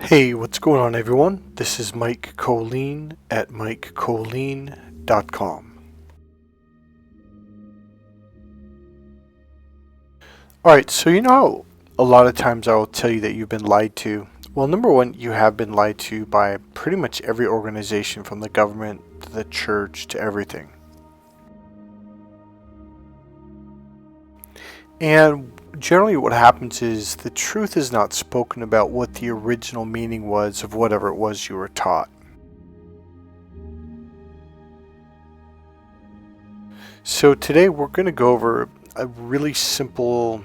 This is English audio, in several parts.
Hey, what's going on, everyone? This is Mike Kollin at MikeKollin.com. Alright, so you know how a lot of times I will tell you that you've been lied to? Well, number one, you have been lied to by pretty much every organization, from the government to the church to everything. And generally what happens is the truth is not spoken about what the original meaning was of whatever it was you were taught. So today we're going to go over a really simple,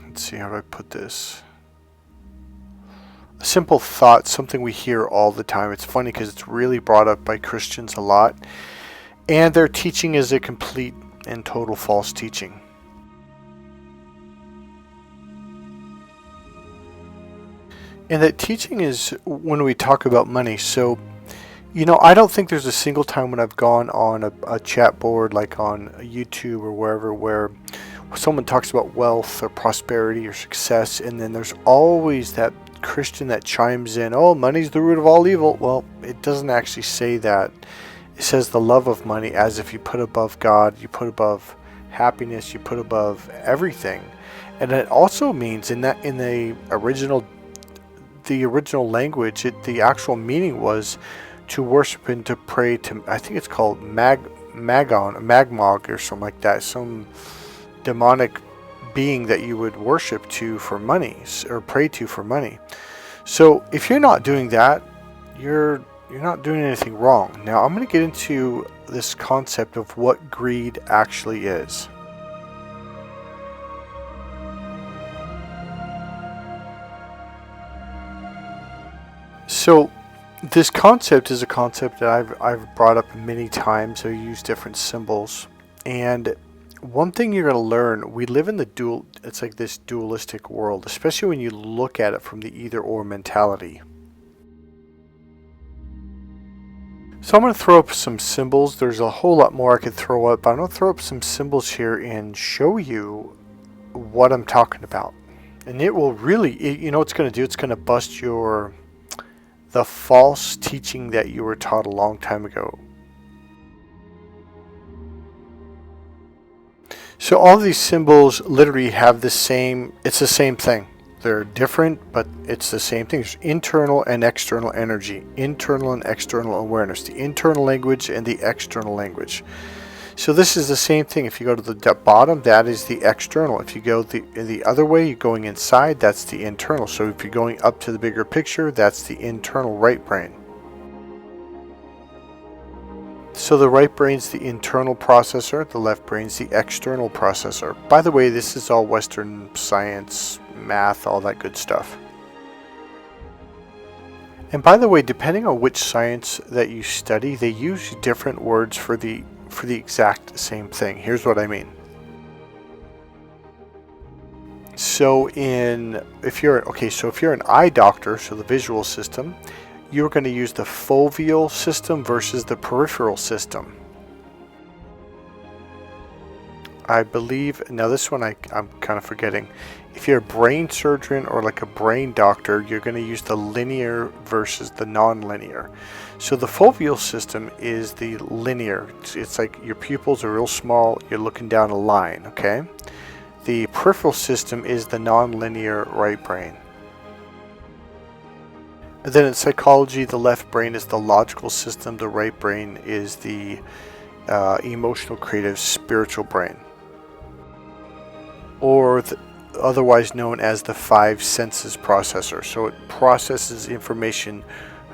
let's see, how do I put this? A simple thought, something we hear all the time. It's funny because it's really brought up by Christians a lot. And their teaching is a complete and total false teaching. And that teaching is when we talk about money. So, I don't think there's a single time when I've gone on a chat board like on YouTube or wherever where someone talks about wealth or prosperity or success, and then there's always that Christian that chimes in, oh, money's the root of all evil. Well, it doesn't actually say that. It says the love of money, as if you put above God, you put above happiness, you put above everything. And it also means in the original language, the actual meaning was to worship and to pray to, I think it's called Magmog or something like that, some demonic being that you would worship to for money or pray to for money. So if you're not doing that, you're not doing anything wrong. Now I'm going to get into this concept of what greed actually is. So this concept is a concept that I've brought up many times. I use different symbols, and one thing you're going to learn, we live in it's like this dualistic world, especially when you look at it from the either or mentality. So I'm going to throw up some symbols. There's a whole lot more I could throw up, but I'm going to throw up some symbols here and show you what I'm talking about. And it will really, you know what it's going to do? It's going to bust the false teaching that you were taught a long time ago. So all these symbols literally have it's the same thing. They're different, but it's the same thing. There's internal and external energy, internal and external awareness, the internal language and the external language. So this is the same thing. If you go to the bottom, that is the external. If you go the other way, you're going inside, that's the internal. So if you're going up to the bigger picture, that's the internal right brain. So the right brain's the internal processor, the left brain's the external processor. By the way, this is all Western science, math, all that good stuff. And by the way, depending on which science that you study, they use different words for the exact same thing. Here's what I mean. So if you're an eye doctor, so the visual system, you're going to use the foveal system versus the peripheral system. I believe, now this one I'm kind of forgetting. If you're a brain surgeon or like a brain doctor, you're going to use the linear versus the non-linear. So the foveal system is the linear. It's like your pupils are real small, you're looking down a line, okay? The peripheral system is the non-linear right brain. And then in psychology, the left brain is the logical system, the right brain is the emotional, creative, spiritual brain. Or otherwise known as the five senses processor. So it processes information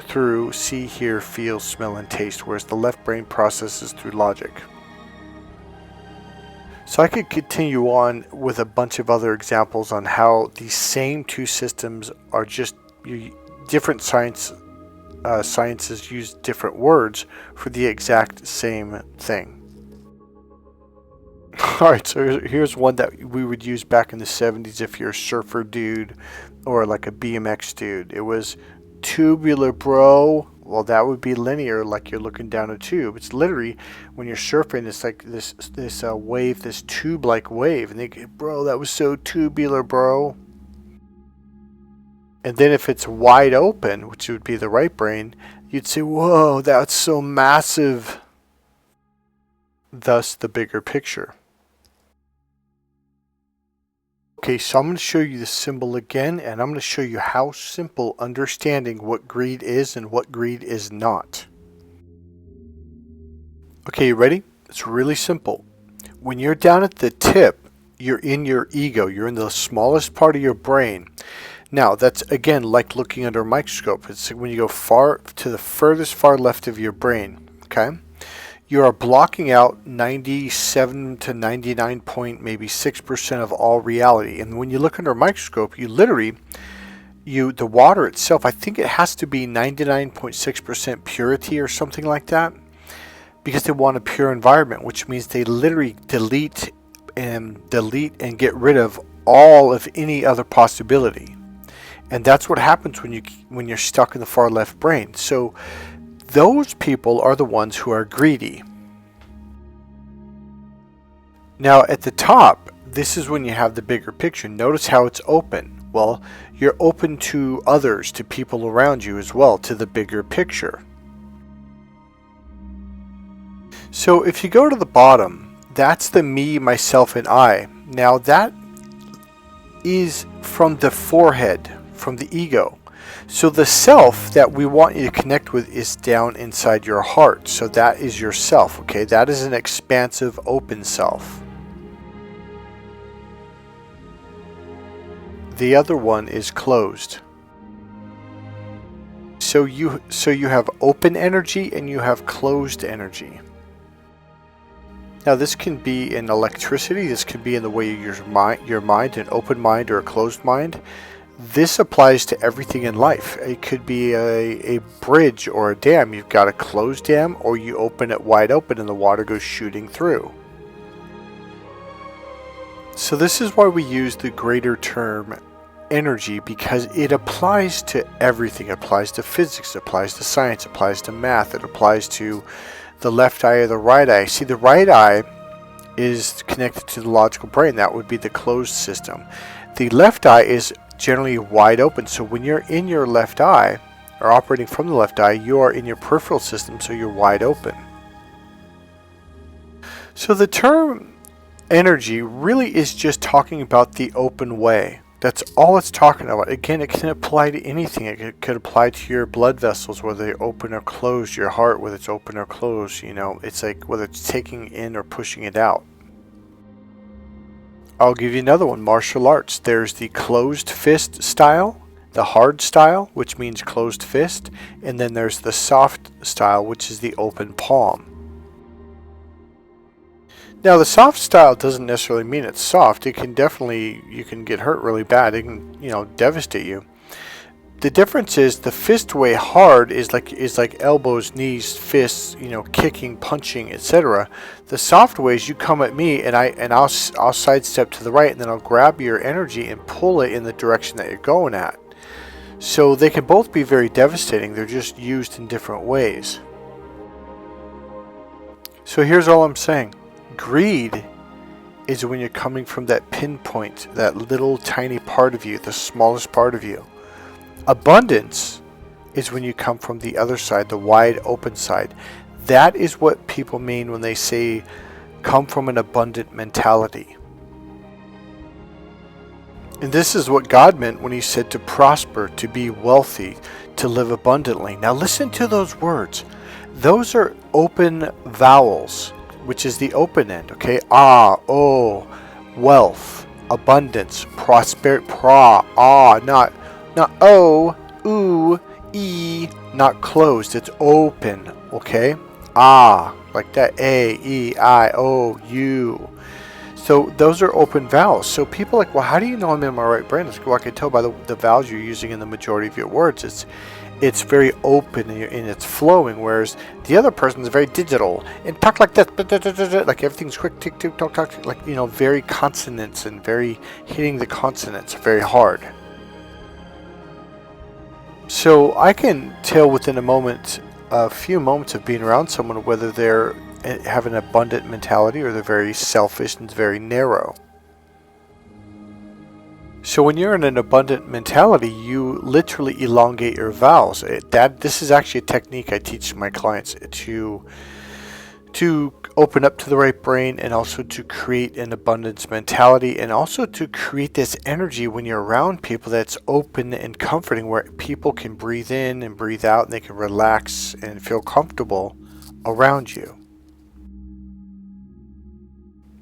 through see, hear, feel, smell, and taste, whereas the left brain processes through logic. So I could continue on with a bunch of other examples on how these same two systems are just different sciences use different words for the exact same thing. Alright, so here's one that we would use back in the 70s if you're a surfer dude or like a BMX dude. It was tubular, bro. Well, that would be linear, like you're looking down a tube. It's literally, when you're surfing, it's like this wave, this tube-like wave. And they go, bro, that was so tubular, bro. And then if it's wide open, which would be the right brain, you'd say, whoa, that's so massive. Thus the bigger picture. Okay, so I'm going to show you the symbol again, and I'm going to show you how simple understanding what greed is and what greed is not. Okay, you ready? It's really simple. When you're down at the tip, you're in your ego. You're in the smallest part of your brain. Now, that's, again, like looking under a microscope. It's when you go far to the furthest far left of your brain, okay? You are blocking out 97 to 99 point, maybe 6% of all reality. And when you look under a microscope, you literally, the water itself, I think it has to be 99.6% purity or something like that, because they want a pure environment, which means they literally delete and get rid of all of any other possibility. And that's what happens when you're stuck in the far left brain. So those people are the ones who are greedy. Now at the top, this is when you have the bigger picture. Notice how it's open. Well, you're open to others, to people around you as well, to the bigger picture. So if you go to the bottom, that's the me, myself, and I. Now that is from the forehead, from the ego. So the self that we want you to connect with is down inside your heart. So that is your self, okay? That is an expansive, open self. The other one is closed. So you have open energy and you have closed energy. Now this can be in electricity, this can be in the way you use your mind, an open mind or a closed mind. This applies to everything in life. It could be a bridge or a dam. You've got a closed dam, or you open it wide open and the water goes shooting through. So this is why we use the greater term energy, because it applies to everything. It applies to physics, it applies to science, it applies to math, it applies to the left eye or the right eye. See, the right eye is connected to the logical brain. That would be the closed system. The left eye is generally wide open. So when you're in your left eye, or operating from the left eye, you are in your peripheral system, so you're wide open. So the term energy really is just talking about the open way. That's all it's talking about. Again, it can apply to anything. It could apply to your blood vessels, whether they open or closed, your heart, whether it's open or closed. You know, it's like whether it's taking in or pushing it out. I'll give you another one, martial arts. There's the closed fist style, the hard style, which means closed fist, and then there's the soft style, which is the open palm. Now the soft style doesn't necessarily mean it's soft. It can definitely, you can get hurt really bad. It can, devastate you. The difference is the fist way hard is like elbows, knees, fists, kicking, punching, etc. The soft ways, you come at me and I'll sidestep to the right, and then I'll grab your energy and pull it in the direction that you're going at. So they can both be very devastating. They're just used in different ways. So here's all I'm saying. Greed is when you're coming from that pinpoint, that little tiny part of you, the smallest part of you. Abundance is when you come from the other side, the wide open side. That is what people mean when they say come from an abundant mentality. And this is what God meant when he said to prosper, to be wealthy, to live abundantly. Now listen to those words. Those are open vowels, which is the open end, okay? Ah, oh, wealth, abundance, prosperity, not o, oo, e, not closed. It's open, okay? Ah, like that, a, e, I, o, u. So those are open vowels. So people are like, well, how do you know I'm in my right brain? Well, I can tell by the vowels you're using in the majority of your words. It's very open and it's flowing, whereas the other person is very digital and talk like this, like everything's quick, tick, tick, talk, talk, like, very consonants and very hitting the consonants very hard. So I can tell within a few moments of being around someone, whether they're have an abundant mentality or they're very selfish and very narrow. So when you're in an abundant mentality, you literally elongate your vowels. This is actually a technique I teach my clients to open up to the right brain, and also to create an abundance mentality, and also to create this energy when you're around people that's open and comforting, where people can breathe in and breathe out, and they can relax and feel comfortable around you.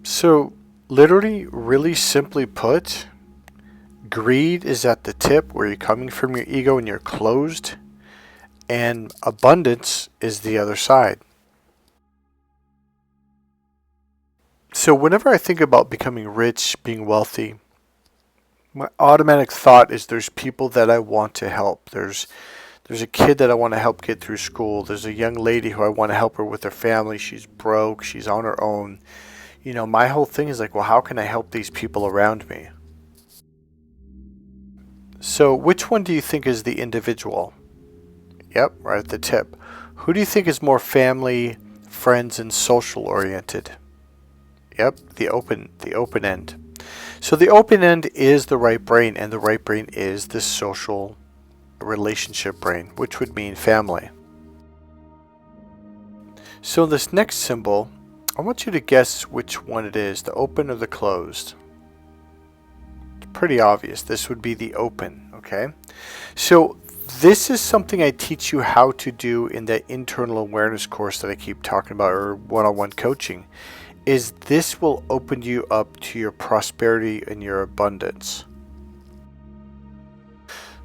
So literally, really simply put, greed is at the tip, where you're coming from your ego and you're closed, and abundance is the other side. So whenever I think about becoming rich, being wealthy, my automatic thought is there's people that I want to help. There's a kid that I want to help get through school. There's a young lady who I want to help her with her family. She's broke. She's on her own. You know, my whole thing is like, well, how can I help these people around me? So which one do you think is the individual? Yep, right at the tip. Who do you think is more family, friends, and social oriented? Yep, the open end. So the open end is the right brain, and the right brain is the social relationship brain, which would mean family. So this next symbol, I want you to guess which one it is, the open or the closed. It's pretty obvious. This would be the open, okay? So this is something I teach you how to do in that internal awareness course that I keep talking about, or one-on-one coaching. Is this will open you up to your prosperity and your abundance.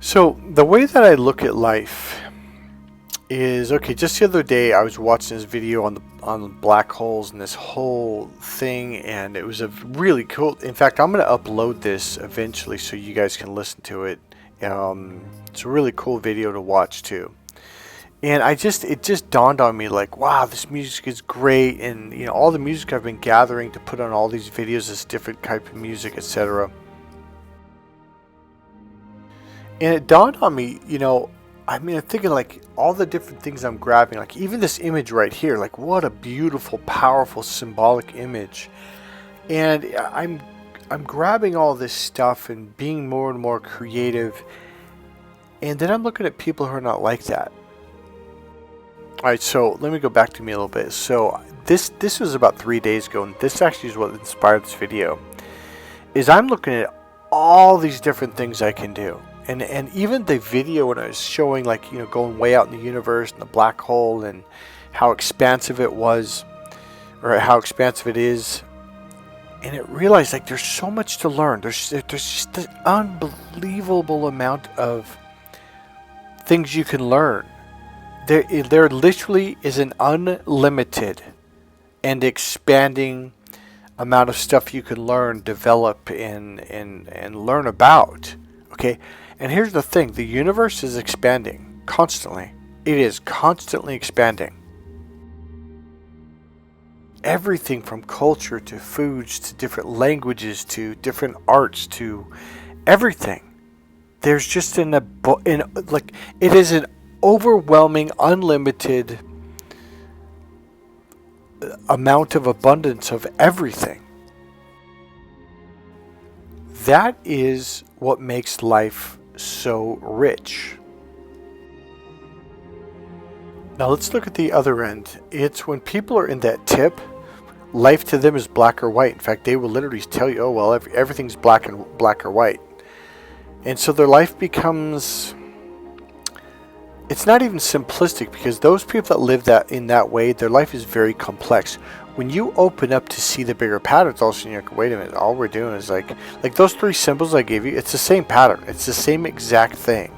So the way that I look at life is, okay, just the other day I was watching this video on black holes and this whole thing, and it was a really cool, in fact I'm going to upload this eventually so you guys can listen to it. It's a really cool video to watch too. And it just dawned on me, like, wow, this music is great, and you know, all the music I've been gathering to put on all these videos, this different type of music, etc. And it dawned on me, you know, I mean, I'm thinking like all the different things I'm grabbing, like even this image right here, like what a beautiful, powerful, symbolic image. And I'm grabbing all this stuff and being more and more creative, and then I'm looking at people who are not like that. Alright, so let me go back to me a little bit. So this was about 3 days ago, and this actually is what inspired this video. Is I'm looking at all these different things I can do. And even the video when I was showing, like, you know, going way out in the universe and the black hole and how expansive it was, or how expansive it is. And it realized, like, there's so much to learn. There's just an unbelievable amount of things you can learn. There literally is an unlimited and expanding amount of stuff you can learn, develop, and learn about. Okay? And here's the thing. The universe is expanding constantly. It is constantly expanding. Everything from culture to foods to different languages to different arts to everything. There's just it is an overwhelming, unlimited amount of abundance of everything. That is what makes life so rich. Now let's look at the other end. It's when people are in that tip, life to them is black or white. In fact, they will literally tell you, oh well, everything's black or white. And so their life becomes, it's not even simplistic, because those people that live in that way, their life is very complex. When you open up to see the bigger patterns, all of a sudden you're like, wait a minute, all we're doing is like those 3 symbols I gave you, it's the same pattern. It's the same exact thing.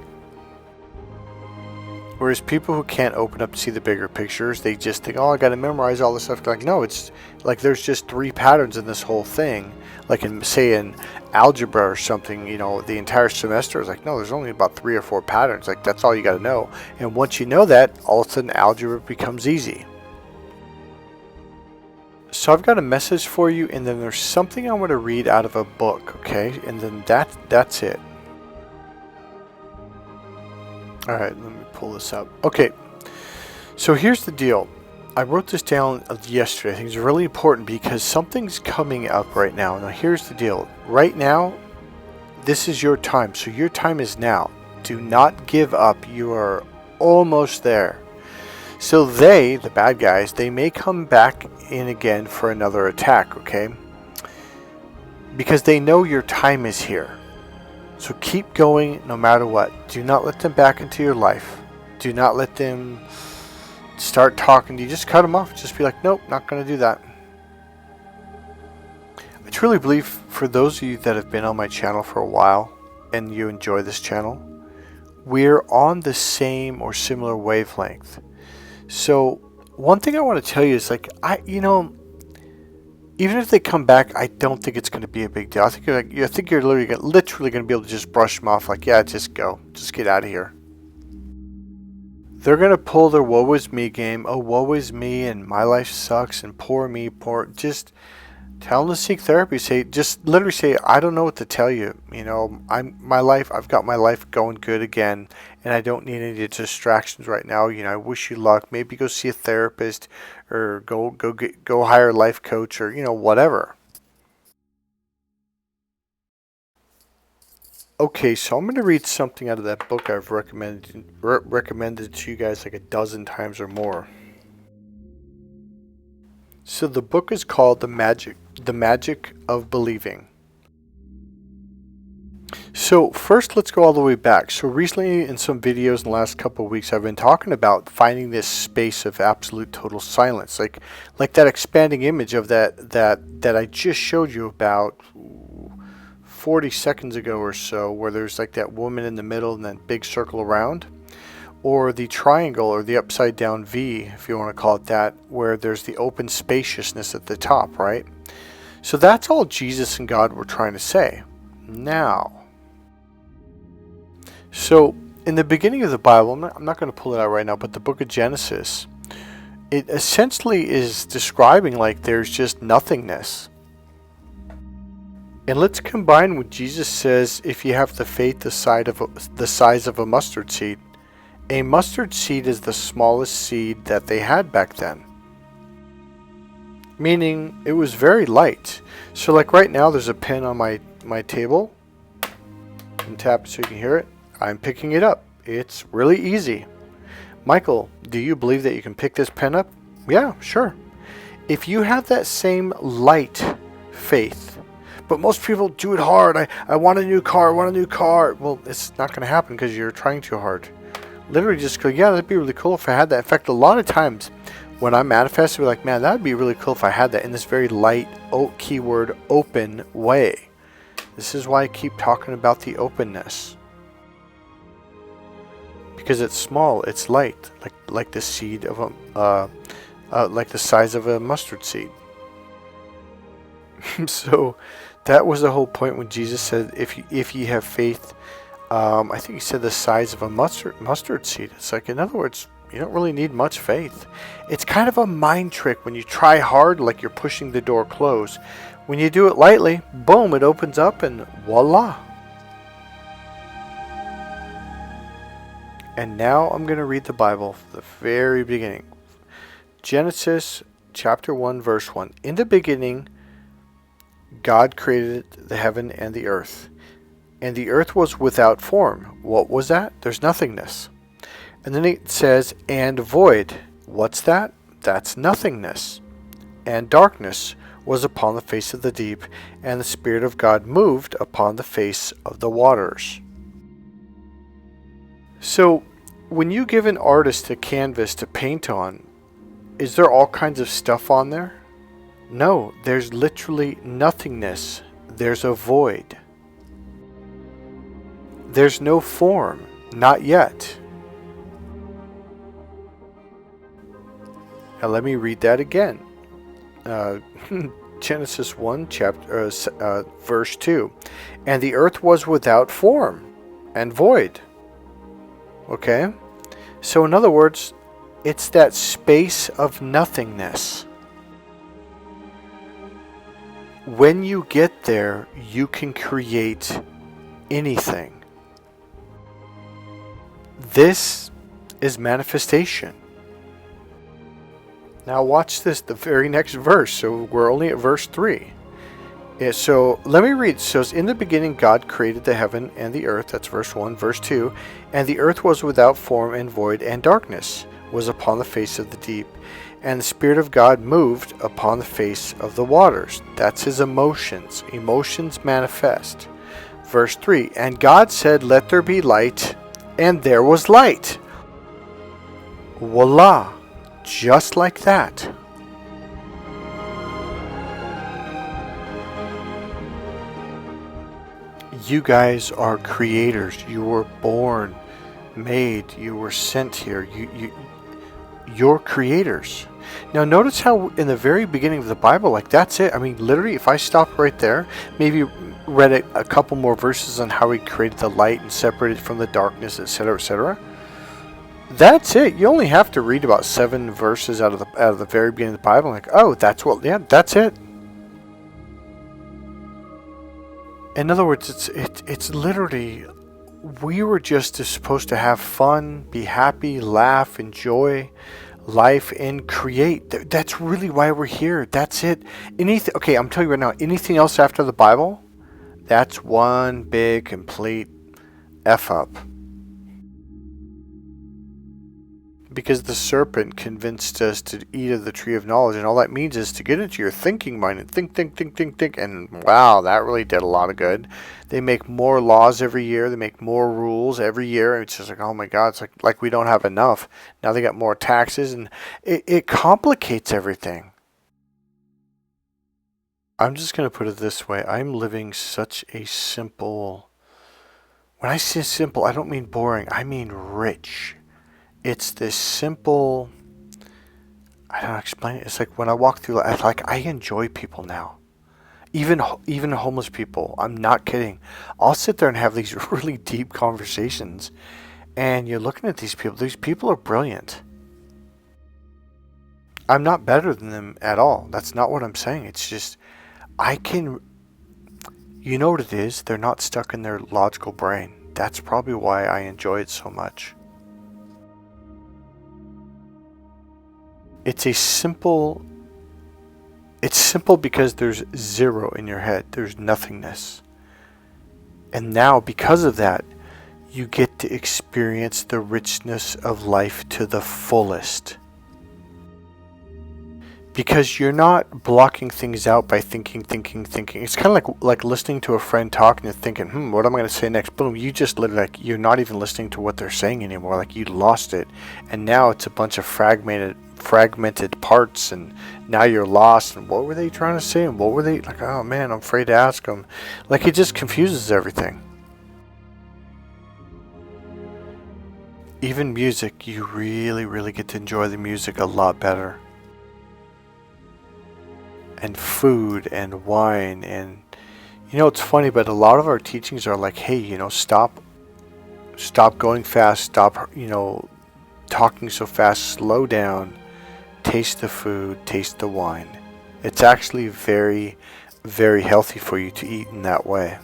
Whereas people who can't open up to see the bigger pictures, they just think, oh, I got to memorize all this stuff. Like, no, it's like there's just 3 patterns in this whole thing. Like in, say, in algebra or something, you know, the entire semester is like, no, there's only about 3 or 4 patterns. Like, that's all you got to know. And once you know that, all of a sudden algebra becomes easy. So I've got a message for you, and then there's something I want to read out of a book, okay? And then that's it. Alright, let me pull this up. Okay, so here's the deal. I wrote this down yesterday. I think it's really important because something's coming up right now. Now here's the deal. Right now, this is your time. So your time is now. Do not give up. You are almost there. So they, the bad guys, they may come back in again for another attack, okay? Because they know your time is here. So keep going no matter what. Do not let them back into your life. Do not let them start talking to you. Just cut them off. Just be like, nope, not going to do that. I truly believe for those of you that have been on my channel for a while and you enjoy this channel, we're on the same or similar wavelength. So one thing I want to tell you is like, even if they come back, I don't think it's going to be a big deal. I think you're literally going to be able to just brush them off like, yeah, just go. Just get out of here. They're going to pull their woe is me game. Oh, woe is me and my life sucks and poor me, just tell them to seek therapy. Literally say, I don't know what to tell you. I've got my life going good again, and I don't need any distractions right now. I wish you luck. Maybe go see a therapist, or go hire a life coach, or whatever. Okay, so I'm going to read something out of that book I've recommended to you guys like a dozen times or more. So the book is called The Magic of Believing. So first, let's go all the way back. So recently in some videos in the last couple of weeks, I've been talking about finding this space of absolute total silence. Like that expanding image of that I just showed you about 40 seconds ago or so, where there's like that woman in the middle and that big circle around. Or the triangle, or the upside down V, if you want to call it that, where there's the open spaciousness at the top, right? So that's all Jesus and God were trying to say. Now, so in the beginning of the Bible, I'm not going to pull it out right now, but the book of Genesis, it essentially is describing like there's just nothingness. And let's combine what Jesus says, if you have the faith the size of a mustard seed. A mustard seed is the smallest seed that they had back then. Meaning it was very light. So like right now there's a pen on my table. And tap it so you can hear it. I'm picking it up. It's really easy. Michael, do you believe that you can pick this pen up? Yeah, sure. If you have that same light faith, but most people do it hard. I want a new car, Well, it's not going to happen because you're trying too hard. Literally just go, yeah, that'd be really cool if I had that. In fact, a lot of times when I manifest, I'll be like, man, that'd be really cool if I had that in this very light, keyword, open way. This is why I keep talking about the openness. Because it's small, it's light, like the seed of like the size of a mustard seed. So that was the whole point when Jesus said, if you have faith, I think he said the size of a mustard seed. It's like, in other words, you don't really need much faith. It's kind of a mind trick when you try hard, like you're pushing the door closed. When you do it lightly, boom, it opens up and voila. And now I'm going to read the Bible from the very beginning. Genesis chapter 1 verse 1. In the beginning, God created the heaven and the earth. And the earth was without form. What was that? There's nothingness. And then it says, and void. What's that? That's nothingness. And darkness was upon the face of the deep, and the Spirit of God moved upon the face of the waters. So, when you give an artist a canvas to paint on, is there all kinds of stuff on there? No, there's literally nothingness. There's a void. There's no form, not yet. Now let me read that again. Genesis 1, verse 2. And the earth was without form and void. Okay? So in other words, it's that space of nothingness. When you get there, you can create anything. This is manifestation. Now watch this, the very next verse. So we're only at verse 3. Yeah, so let me read. So in the beginning, God created the heaven and the earth. That's verse 1. Verse 2. And the earth was without form and void, and darkness was upon the face of the deep. And the Spirit of God moved upon the face of the waters. That's his emotions. Emotions manifest. Verse 3. And God said, let there be light, and there was light. Voila. Just like that. You guys are creators. You were born, made, you were sent here. You're creators. Now notice how in the very beginning of the Bible, like that's it. I mean, literally, if I stopped right there, maybe read a couple more verses on how he created the light and separated from the darkness, etc., etc. That's it. You only have to read about 7 verses out of the very beginning of the Bible. Like, oh, that's it. In other words, it's literally, we were just supposed to have fun, be happy, laugh, enjoy life, and create. That's really why we're here. That's it. Okay, I'm telling you right now, anything else after the Bible, that's one big, complete F up. Because the serpent convinced us to eat of the tree of knowledge, and all that means is to get into your thinking mind and think, and wow, that really did a lot of good. They make more laws every year, they make more rules every year, and it's just like, oh my God, it's like we don't have enough. Now they got more taxes, and it complicates everything. I'm just going to put it this way. I'm living such a simple, when I say simple, I don't mean boring, I mean rich. It's this simple, I don't know, explain it. It's like when I walk through life, like I enjoy people now. Even homeless people. I'm not kidding. I'll sit there and have these really deep conversations. And you're looking at these people. These people are brilliant. I'm not better than them at all. That's not what I'm saying. It's just, you know what it is? They're not stuck in their logical brain. That's probably why I enjoy it so much. It's simple because there's zero in your head. There's nothingness. And now, because of that, you get to experience the richness of life to the fullest. Because you're not blocking things out by thinking. It's kind of like listening to a friend talking and thinking, what am I going to say next? Boom, you just literally, you're not even listening to what they're saying anymore. Like you lost it. And now it's a bunch of fragmented parts, and now you're lost, and what were they trying to say, and what were they like, oh man, I'm afraid to ask them. Like it just confuses everything. Even music, you really get to enjoy the music a lot better. And food and wine, and it's funny, but a lot of our teachings are like, hey, stop going fast, stop talking so fast, slow down, taste the food, taste the wine. It's actually very, very healthy for you to eat in that way.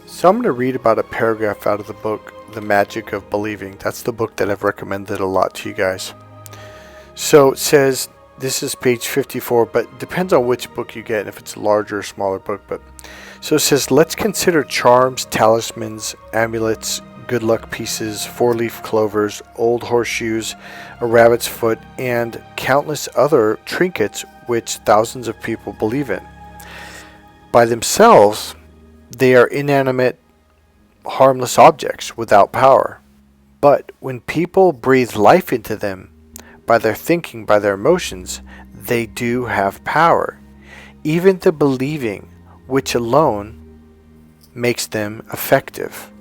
So I'm going to read about a paragraph out of the book, The Magic of Believing. That's the book that I've recommended a lot to you guys. So it says, this is page 54, but it depends on which book you get, if it's a larger or smaller book. But so it says, let's consider charms, talismans, amulets, good luck pieces, 4-leaf clovers, old horseshoes, a rabbit's foot, and countless other trinkets which thousands of people believe in. By themselves, they are inanimate, harmless objects without power. But when people breathe life into them, by their thinking, by their emotions, they do have power. Even the believing, which alone makes them effective.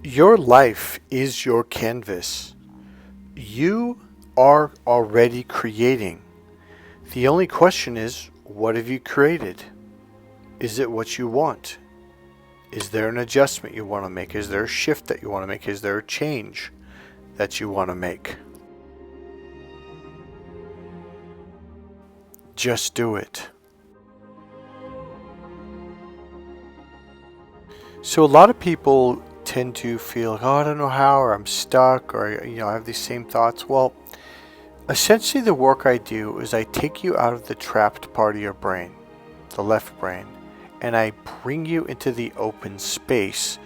Your life is your canvas. You are already creating. The only question is, what have you created? Is it what you want? Is there an adjustment you want to make? Is there a shift that you want to make? Is there a change that you want to make? Just do it. So a lot of people tend to feel like, oh, I don't know how, or I'm stuck, or I have these same thoughts. Well, essentially the work I do is I take you out of the trapped part of your brain, the left brain, and I bring you into the open space.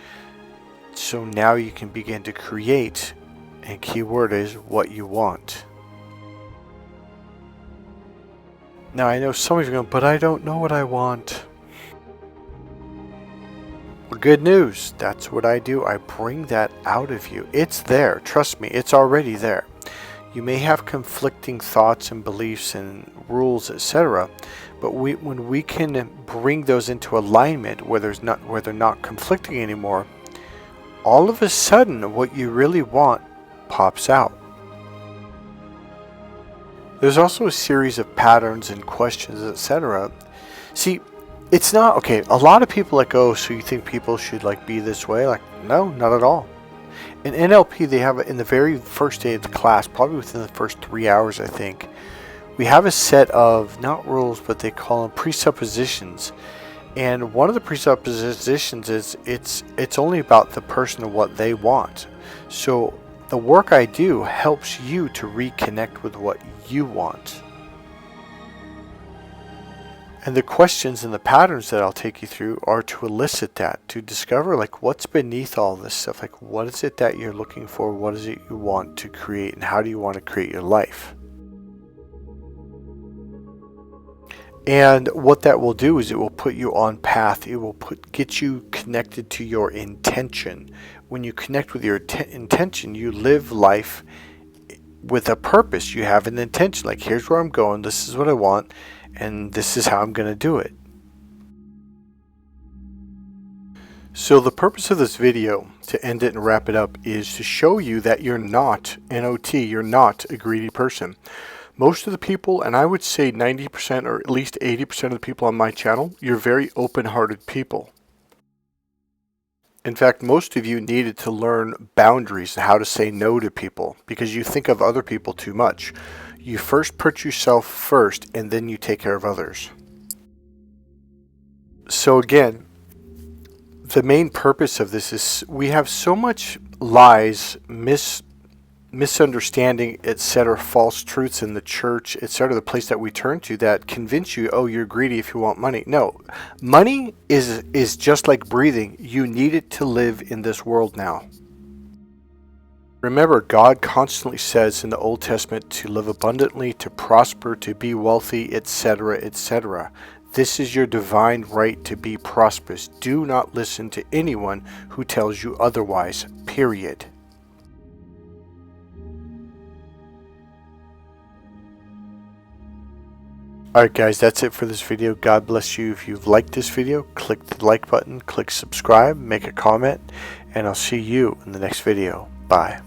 So now you can begin to create, and key word is what you want. Now I know some of you are going, but I don't know what I want. Well, good news. That's what I do. I bring that out of you. It's there. Trust me, it's already there. You may have conflicting thoughts and beliefs and rules, etc. But when we can bring those into alignment where they're not conflicting anymore, all of a sudden what you really want pops out. There's also a series of patterns and questions, etc. See, it's not okay. A lot of people like, oh, so you think people should be this way? No, not at all. In NLP, they have in the very first day of the class, probably within the first 3 hours, I think, we have a set of not rules, but they call them presuppositions. And one of the presuppositions is it's only about the person and what they want. So the work I do helps you to reconnect with what you want. And the questions and the patterns that I'll take you through are to elicit that, to discover what's beneath all this stuff. What is it that you're looking for? What is it you want to create? And how do you want to create your life? And what that will do is it will put you on path. It will get you connected to your intention. When you connect with your intention, you live life with a purpose. You have an intention. Here's where I'm going. This is what I want. And this is how I'm going to do it. So the purpose of this video, to end it and wrap it up, is to show you that you're not N-O-T, you're not a greedy person. Most of the people, and I would say 90% or at least 80% of the people on my channel, you're very open-hearted people. In fact, most of you needed to learn boundaries and how to say no to people because you think of other people too much. You first put yourself first and then you take care of others. So again, the main purpose of this is we have so much lies, misunderstanding, etc., false truths in the church, etc., the place that we turn to that convince you, oh, you're greedy if you want money. No, money is just like breathing. You need it to live in this world now. Remember, God constantly says in the Old Testament to live abundantly, to prosper, to be wealthy, etc., etc. This is your divine right to be prosperous. Do not listen to anyone who tells you otherwise, period. Alright guys, that's it for this video. God bless you. If you've liked this video, click the like button, click subscribe, make a comment, and I'll see you in the next video. Bye.